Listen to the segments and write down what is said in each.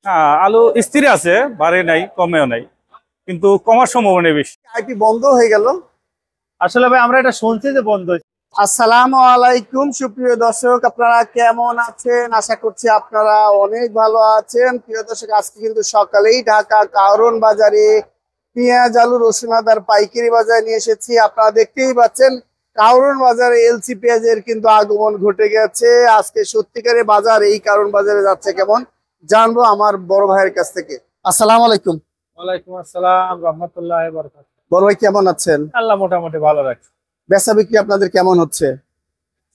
আলু স্থির আছে, বাড়ে নাই কমেও নাই, কিন্তু কমার সম্ভাবনা বেশি। আইপি বন্ধ হয়ে গেল। আসলে ভাই আমরা এটা শুনছি যে বন্ধ হয়েছে। আসসালামু আলাইকুম সুপ্রিয় দর্শক, আপনারা কেমন আছেন? আশা করছি আপনারা অনেক ভালো আছেন। প্রিয় দর্শক, আজকে কিন্তু সকালেই ঢাকা কারওয়ান বাজারে পেঁয়াজ, আলু, রসুন, আদার পাইকারি বাজারে নিয়ে এসেছি। আপনারা দেখতেই পাচ্ছেন কারওয়ান বাজারে এলসি পেঁয়াজের কিন্তু আগমন ঘটে গেছে। আজকে সত্যিকারের বাজার এই কারওয়ান বাজারে যাচ্ছে কেমন জানবো আমার বড় ভাইয়ের কাছ থেকে। আসসালামু আলাইকুম। ওয়ালাইকুম আসসালাম রাহমাতুল্লাহি ওয়া বারাকাতুহু। বড় ভাই কেমন আছেন? আল্লাহ মোটামুটি ভালো রাখছে। বেচা বিক্রি আপনাদের কেমন হচ্ছে?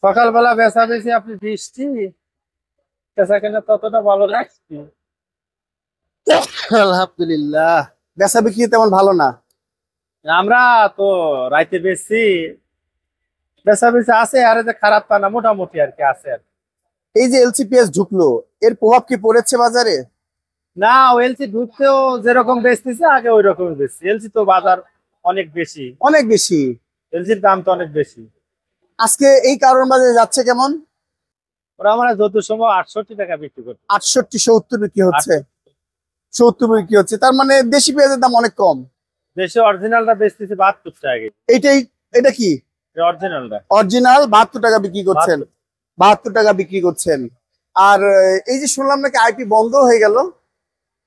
সকালবেলা বেচা বেশি আপনি বৃষ্টি বেচা কেনা ততটা ভালো রাখছি। আলহামদুলিল্লাহ, বেচা বিক্রি তেমন ভালো না। আমরা তো রাইতে বেশি বেচা বেশি আছে, আর যে খারাপ তা না, মোটামুটি আর কি আছে আর কি। এই যে এলসিপিএস ঢুকলো, এর প্রভাব কি পড়েছে বাজারে? না, এলসি ঢুকতেও যেরকম বেচতেছে আগে ওই রকমই বেচছে। এলসি তো বাজার অনেক বেশি, অনেক বেশি। এলসির দাম তো অনেক বেশি। আজকে এই কারওয়ান বাজারে যাচ্ছে কেমন? ওরা আমরা যত সময় 68 টাকা বিক্রি করছে। 68-70 বিক্রি হচ্ছে। 70 বিক্রি হচ্ছে, তার মানে দেশি পেঁয়াজের দাম অনেক কম। দেশে অরিজিনালটা বেচতেছে 72 টাকা। এইটাই, এটা কি অরিজিনালটা অরিজিনাল? 72 টাকা বিক্রি করছেন। 72 টাকা বিক্রি করছেন। আর এই যে শুনলাম নাকি আইপি বন্ধ হয়ে গেল।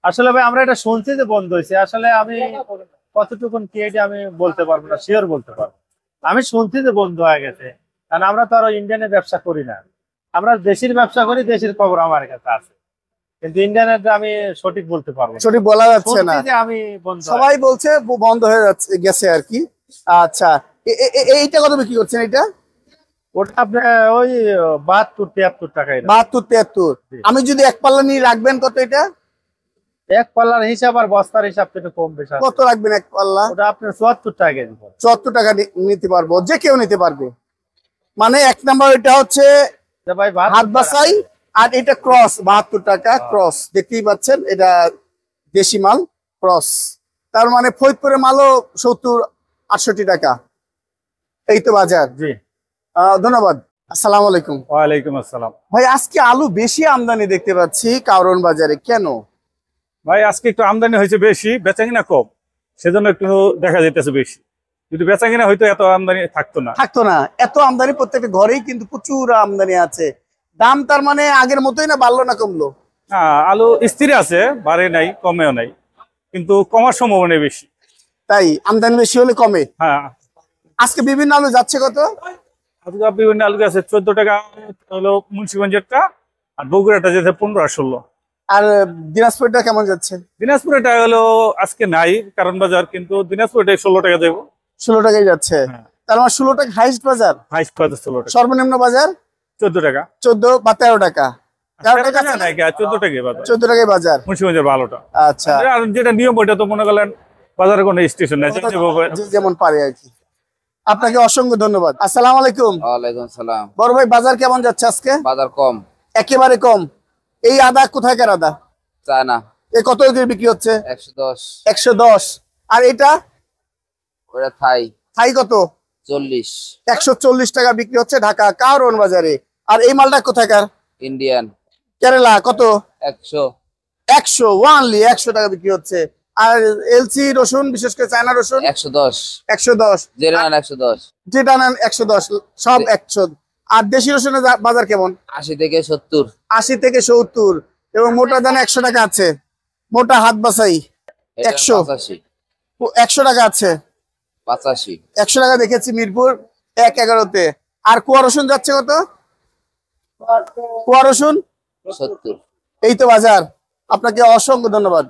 আসলে ভাই আমরা এটা শুনছি যে বন্ধ হয়েছে। আসলে আমি কতটুকুন কি এটা আমি বলতে পারবো না, শিওর বলতে পারবো। আমি শুনছি যে বন্ধ হয়ে গেছে, কারণ আমরা তো আরো ইন্ডিয়ানে ব্যবসা করি না, আমরা দেশের ব্যবসা করি, দেশের খবর আমার কাছে আছে, কিন্তু ইন্ডিয়ানের আমি সঠিক বলতে পারবো না। সঠিক বলা যাচ্ছে না। শুনছি যে আমি বন্ধ সবাই বলছে বন্ধ হয়ে যাচ্ছে, গেছে আর কি। আচ্ছা, এইটা কত বিক্রি করছেন? এটা ওটা আপনার ওই 72-73 টাকায়। 72-73। আমি যদি এক পাল্লা নিয়ে রাখবেন কত? এটা এক পাল্লার হিসাব আর বস্তার হিসাব থেকে কম বেশি আছে। কত রাখবেন এক পাল্লা? ওটা আপনার 74 টাকা কেজি। 74 টাকা নিতে পারবো, যে কেউ নিতে পারবে। মানে এক নাম্বার এটা হচ্ছে ভাই হাত বাসাই, আর এটা ক্রস 72 টাকা ক্রস। দেখতেই পাচ্ছেন এটা দেশি মাল ক্রস। তার মানে ফরিদপুরের মালও 70-68 টাকা। এই তো বাজার। জি, ধন্যবাদ। আসসালামু আলাইকুম। ওয়ালাইকুম আসসালাম। ভাই আজকে আলু বেশি আমদানি দেখতে পাচ্ছি কারওয়ান বাজারে, কেন? ভাই আজকে একটু আমদানি হয়েছে বেশি, বেচাকিনা কম, সেজন্য একটু দেখা যাইতেছে বেশি। যদি বেচাকিনা হয়তো এত আমদানি থাকতো না। থাকতো না, এত আমদানি প্রত্যেকটা ঘরেই কিন্তু প্রচুর আমদানি আছে। দাম তার মানে আগের মতোই না, বাড়লো না কমলো? আলু স্থির আছে, বাড়ে নাই কমেও নাই, কিন্তু কমার সম্ভাবনা বেশি। তাই আমদানি বেশি হলে কমে। হ্যাঁ, আজকে বিভিন্ন আলু যাচ্ছে কত? আজকে বিভিন্ন আলু আছে 14 টাকা হলো মুন্সিগঞ্জেরটা, আর বগুড়াটা যেতে 15-16। আর দিনাজপুরটা কেমন যাচ্ছে? দিনাজপুরেটা হলো আজকে নাই কারণ বাজার, কিন্তু দিনাজপুরটা 16 টাকা দেবো। 16 টাকায় যাচ্ছে। হ্যাঁ, তার মানে 16 টাকা হাইস্ট বাজার। হাইস্ট বাজার 16 টাকা। সর্বনিম্ন বাজার 14 টাকা। 14 বা 13 টাকা। 13 টাকা না, 14 টাকাই বাজার। 14 টাকায় বাজার। মুন্সিগঞ্জের ভালোটা। আচ্ছা, আর যেটা নিয়ম ওইটা তো মনে করলেন বাজারে কোনো স্টেশন নাই, যে যেমন পারে আর কি। আপনাকে অসংখ্য ধন্যবাদ। আসসালামু আলাইকুম। ওয়ালাইকুম সালাম। বড় ভাই বাজার কেমন যাচ্ছে আজকে? বাজার কম। একেবারে কম। এই আদা কোথায়কার আদা? চায়না। এ কত করে বিক্রি হচ্ছে? 110। 110। আর এটা ওটা থাই। থাই কত? 40। 140 টাকা বিক্রি হচ্ছে ঢাকা কারওয়ান বাজারে। আর এই মালটা কোথায়কার? ইন্ডিয়ান। কেরালা কত? 100। 100 ওয়ানলি 100 টাকা বিক্রি হচ্ছে। আর এলসি রসুন, বিশেষ করে চায়না রসুন 110। 110। যেটা 110। যেটা নেন 110, সব 100। আর দেশি রসুনের বাজার কেমন? 80 থেকে 70। 80 থেকে 70। এবং মোটা দানা 100 টাকা আছে। মোটা হাত বাসাই 100। 85। 100 টাকা আছে। 85। 100 টাকা দেখেছি মিরপুর 111-তে। আর কুয়া রসুন যাচ্ছে কত? কুয়া রসুন 70। এই তো বাজার। আপনাকে অসংখ্য ধন্যবাদ।